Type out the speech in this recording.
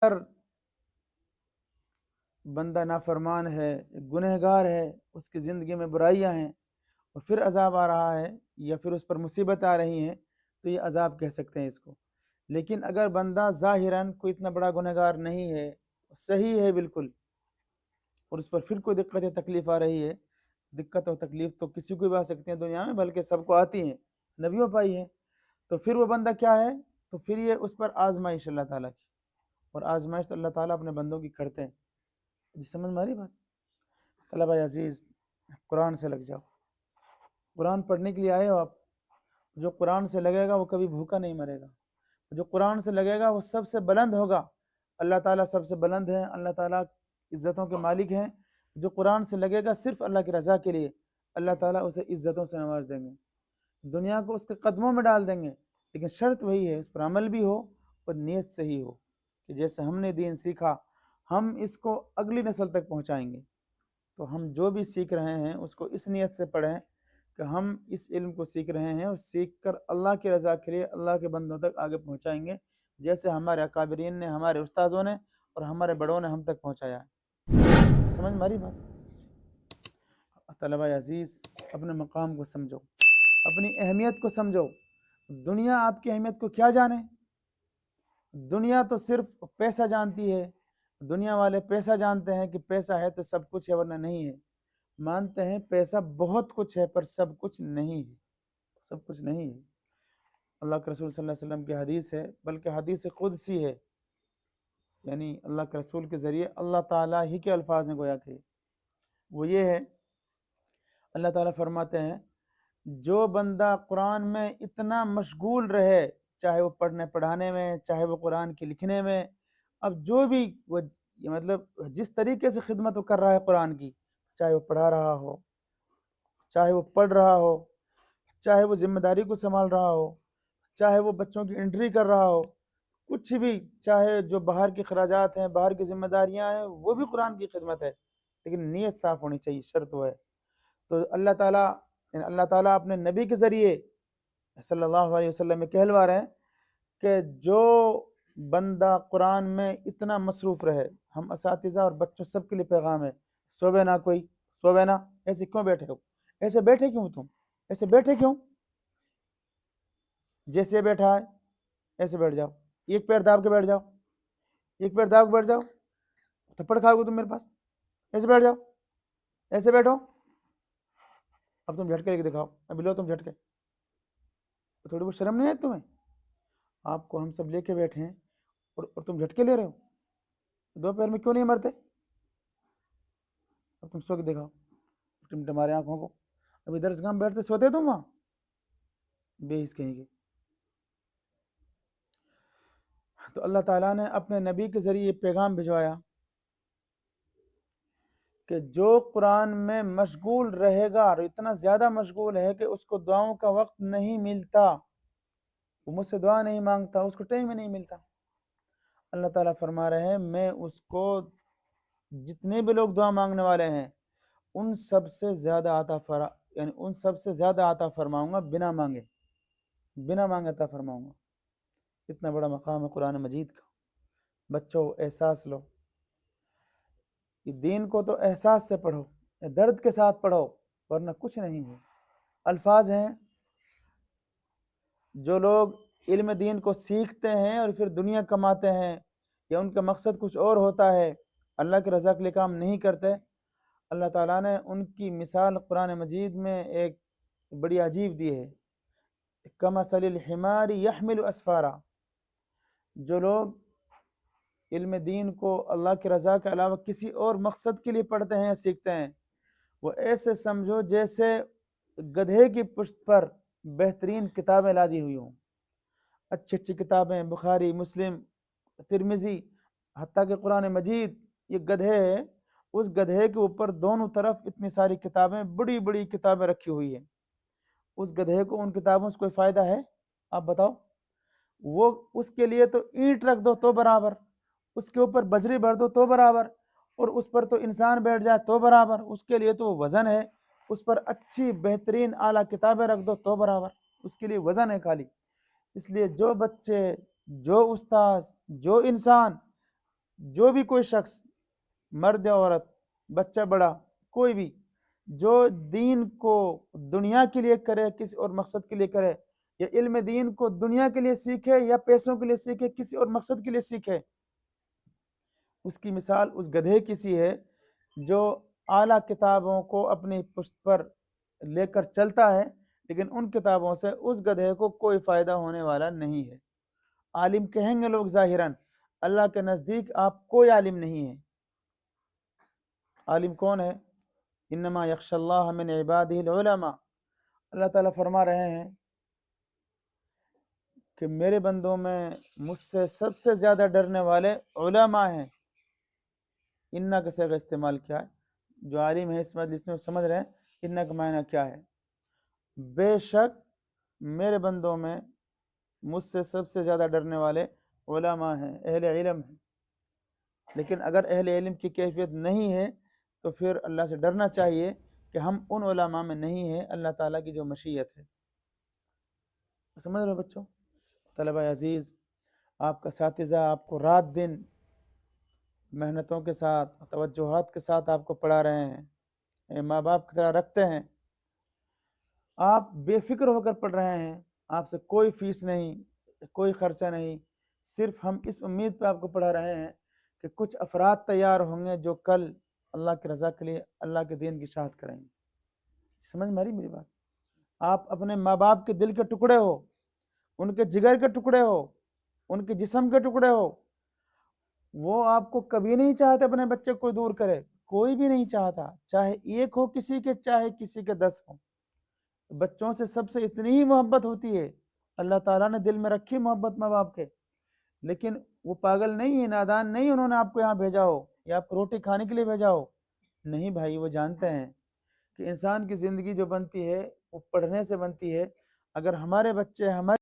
اگر بندہ نافرمان ہے، گنہگار ہے، اس کی زندگی میں برائیاں ہیں اور پھر عذاب آ رہا ہے یا پھر اس پر مصیبت آ رہی ہیں تو یہ عذاب کہہ سکتے ہیں اس کو۔ لیکن اگر بندہ ظاہراً کوئی اتنا بڑا گنہگار نہیں ہے، صحیح ہے بالکل، اور اس پر پھر کوئی دقت یا تکلیف آ رہی ہے، دقت اور تکلیف تو کسی کو بھی آ سکتی ہیں دنیا میں، بلکہ سب کو آتی ہیں، نبیوں پائی ہیں، تو پھر وہ بندہ کیا ہے؟ تو پھر یہ اس پر آزمائش اللہ تعالیٰ کی، اور آزمائش تو اللہ تعالیٰ اپنے بندوں کی کرتے ہیں۔ جی سمجھ میں آ رہی بات؟ طلبہ عزیز، قرآن سے لگ جاؤ، قرآن پڑھنے کے لیے آئے ہو آپ۔ جو قرآن سے لگے گا وہ کبھی بھوکا نہیں مرے گا، جو قرآن سے لگے گا وہ سب سے بلند ہوگا۔ اللہ تعالیٰ سب سے بلند ہے، اللہ تعالیٰ عزتوں کے مالک ہیں۔ جو قرآن سے لگے گا صرف اللہ کی رضا کے لیے، اللہ تعالیٰ اسے عزتوں سے نواز دیں گے، دنیا کو اس کے قدموں میں ڈال دیں گے۔ لیکن شرط وہی ہے، اس پر عمل بھی ہو اور نیت صحیح ہو کہ جیسے ہم نے دین سیکھا ہم اس کو اگلی نسل تک پہنچائیں گے۔ تو ہم جو بھی سیکھ رہے ہیں اس کو اس نیت سے پڑھیں کہ ہم اس علم کو سیکھ رہے ہیں اور سیکھ کر اللہ کی رضا کے لیے اللہ کے بندوں تک آگے پہنچائیں گے، جیسے ہمارے اکابرین نے، ہمارے استاذوں نے اور ہمارے بڑوں نے ہم تک پہنچایا ہے۔ سمجھ ماری بات؟ طلبہ عزیز، اپنے مقام کو سمجھو، اپنی اہمیت کو سمجھو۔ دنیا آپ کی اہمیت کو کیا جانے؟ دنیا تو صرف پیسہ جانتی ہے، دنیا والے پیسہ جانتے ہیں کہ پیسہ ہے تو سب کچھ ہے ورنہ نہیں ہے، مانتے ہیں پیسہ بہت کچھ ہے پر سب کچھ نہیں ہے، سب کچھ نہیں ہے۔ اللہ کے رسول صلی اللہ علیہ وسلم کی حدیث ہے، بلکہ حدیث قدسی ہے، یعنی اللہ کے رسول کے ذریعے اللہ تعالیٰ ہی کے الفاظ ہیں گویا کہ، وہ یہ ہے، اللہ تعالیٰ فرماتے ہیں جو بندہ قرآن میں اتنا مشغول رہے، چاہے وہ پڑھنے پڑھانے میں، چاہے وہ قرآن کے لکھنے میں، اب جو بھی وہ مطلب جس طریقے سے خدمت وہ کر رہا ہے قرآن کی، چاہے وہ پڑھا رہا ہو، چاہے وہ پڑھ رہا ہو، چاہے وہ ذمہ داری کو سنبھال رہا ہو، چاہے وہ بچوں کی انٹری کر رہا ہو، کچھ بھی، چاہے جو باہر کے اخراجات ہیں، باہر کی ذمہ داریاں ہیں، وہ بھی قرآن کی خدمت ہے، لیکن نیت صاف ہونی چاہیے، شرط وہ ہے۔ تو اللہ تعالیٰ اپنے نبی کے ذریعے صلی اللہ علیہ وسلم میں کہلوا رہے ہیں کہ جو بندہ قرآن میں اتنا مصروف رہے، ہم اساتذہ اور بچوں سب کے لیے پیغام ہے، سوبے نہ کوئی، سوبے نہ، ایسے کیوں بیٹھے ہو؟ ایسے بیٹھے کیوں تم؟ ایسے بیٹھے کیوں؟ جیسے بیٹھا ہے ایسے بیٹھ جاؤ، ایک پیر داب کے بیٹھ جاؤ، ایک پیر داب کے بیٹھ جاؤ، تھپڑ کھاؤ گے تم میرے پاس، ایسے بیٹھ جاؤ، ایسے بیٹھو۔ اب تم جھٹکے لے کے دکھاؤ، ابھی لو تم جھٹکے، تھوڑی بہت شرم نہیں ہے تمہیں؟ آپ کو ہم سب لے کے بیٹھے ہیں اور تم جھٹکے لے رہے ہو، دو پیر میں کیوں نہیں مرتے؟ اب تم سو کے دکھاؤ تمہارے آنکھوں کو، ابھی درس گاہ میں بیٹھتے سوتے تم وہاں؟ بے حس کہیں گے۔ تو اللہ تعالیٰ نے اپنے نبی کے ذریعے پیغام بھجوایا کہ جو قرآن میں مشغول رہے گا اور اتنا زیادہ مشغول ہے کہ اس کو دعاؤں کا وقت نہیں ملتا، وہ مجھ سے دعا نہیں مانگتا، اس کو ٹائم ہی نہیں ملتا، اللہ تعالیٰ فرما رہے ہیں میں اس کو جتنے بھی لوگ دعا مانگنے والے ہیں ان سب سے زیادہ عطا فرماؤں گا، بنا مانگے عطا فرماؤں گا۔ اتنا بڑا مقام ہے قرآن مجید کا۔ بچوں احساس لو، دین کو تو احساس سے پڑھو، درد کے ساتھ پڑھو، ورنہ کچھ نہیں ہے۔ الفاظ ہیں، جو لوگ علم دین کو سیکھتے ہیں اور پھر دنیا کماتے ہیں یا ان کا مقصد کچھ اور ہوتا ہے، اللہ کی رضا کے لیے کام نہیں کرتے، اللہ تعالیٰ نے ان کی مثال قرآن مجید میں ایک بڑی عجیب دی ہے، کمثل الحمار یحمل اسفارا۔ جو لوگ علم دین کو اللہ کی رضا کے علاوہ کسی اور مقصد کے لیے پڑھتے ہیں یا سیکھتے ہیں، وہ ایسے سمجھو جیسے گدھے کی پشت پر بہترین کتابیں لادی ہوئی ہوں، اچھی اچھی کتابیں، بخاری، مسلم، ترمذی، حتیٰ کہ قرآن مجید، یہ گدھے ہے، اس گدھے کے اوپر دونوں طرف اتنی ساری کتابیں، بڑی بڑی کتابیں رکھی ہوئی ہیں، اس گدھے کو ان کتابوں سے کوئی فائدہ ہے؟ آپ بتاؤ؟ وہ اس کے لیے تو اینٹ رکھ دو تو برابر، اس کے اوپر بجری بھر دو تو برابر، اور اس پر تو انسان بیٹھ جائے تو برابر، اس کے لیے تو وزن ہے، اس پر اچھی بہترین اعلیٰ کتابیں رکھ دو تو برابر، اس کے لیے وزن ہے خالی۔ اس لیے جو بچے، جو استاذ، جو انسان جو بھی کوئی شخص مرد یا عورت بچہ بڑا کوئی بھی جو دین کو دنیا کے لیے کرے کسی اور مقصد کے لیے کرے یا علم دین کو دنیا کے لیے سیکھے یا پیسوں کے لیے سیکھے کسی اور مقصد کے لیے سیکھے اس کی مثال اس گدھے کی سی ہے جو اعلیٰ کتابوں کو اپنی پشت پر لے کر چلتا ہے لیکن ان کتابوں سے اس گدھے کو کوئی فائدہ ہونے والا نہیں ہے۔ عالم کہیں گے لوگ ظاہراً، اللہ کے نزدیک آپ کوئی عالم نہیں ہے۔ عالم کون ہے؟ انما یخشی اللہ من عبادہ العلماء۔ اللہ تعالیٰ فرما رہے ہیں کہ میرے بندوں میں مجھ سے سب سے زیادہ ڈرنے والے علماء ہیں۔ انا کا صیغہ استعمال کیا ہے؟ جو عالم ہے اس مجلس میں سمجھ رہے ہیں انا کا معنی کیا ہے۔ بے شک میرے بندوں میں مجھ سے سب سے زیادہ ڈرنے والے علماء ہیں، اہل علم ہیں۔ لیکن اگر اہل علم کی کیفیت نہیں ہے تو پھر اللہ سے ڈرنا چاہیے کہ ہم ان علماء میں نہیں ہیں اللہ تعالیٰ کی جو مشیت ہے۔ سمجھ رہے بچوں؟ طلبہ عزیز، آپ کا اساتذہ آپ کو رات دن محنتوں کے ساتھ توجہات کے ساتھ آپ کو پڑھا رہے ہیں، ماں باپ کی طرح رکھتے ہیں، آپ بے فکر ہو کر پڑھ رہے ہیں، آپ سے کوئی فیس نہیں، کوئی خرچہ نہیں، صرف ہم اس امید پہ آپ کو پڑھا رہے ہیں کہ کچھ افراد تیار ہوں گے جو کل اللہ کی رضا کے لیے اللہ کے دین کی اشاعت کریں گے۔ سمجھ میں آ رہی میری بات؟ آپ اپنے ماں باپ کے دل کے ٹکڑے ہو، ان کے جگر کے ٹکڑے ہو، ان کے جسم کے ٹکڑے ہو، وہ آپ کو کبھی نہیں چاہتے اپنے بچے کو دور کرے، کوئی بھی نہیں چاہتا، چاہے ایک ہو کسی کے چاہے کسی کے 10 ہوں۔ بچوں سے سب سے اتنی ہی محبت ہوتی ہے، اللہ تعالیٰ نے دل میں رکھی محبت ماں باپ کے، لیکن وہ پاگل نہیں ہے، نادان نہیں انہوں نے آپ کو یہاں بھیجا ہو یا آپ کو روٹی کھانے کے لیے بھیجا ہو، نہیں بھائی، وہ جانتے ہیں کہ انسان کی زندگی جو بنتی ہے وہ پڑھنے سے بنتی ہے۔ اگر ہمارے بچے ہمارے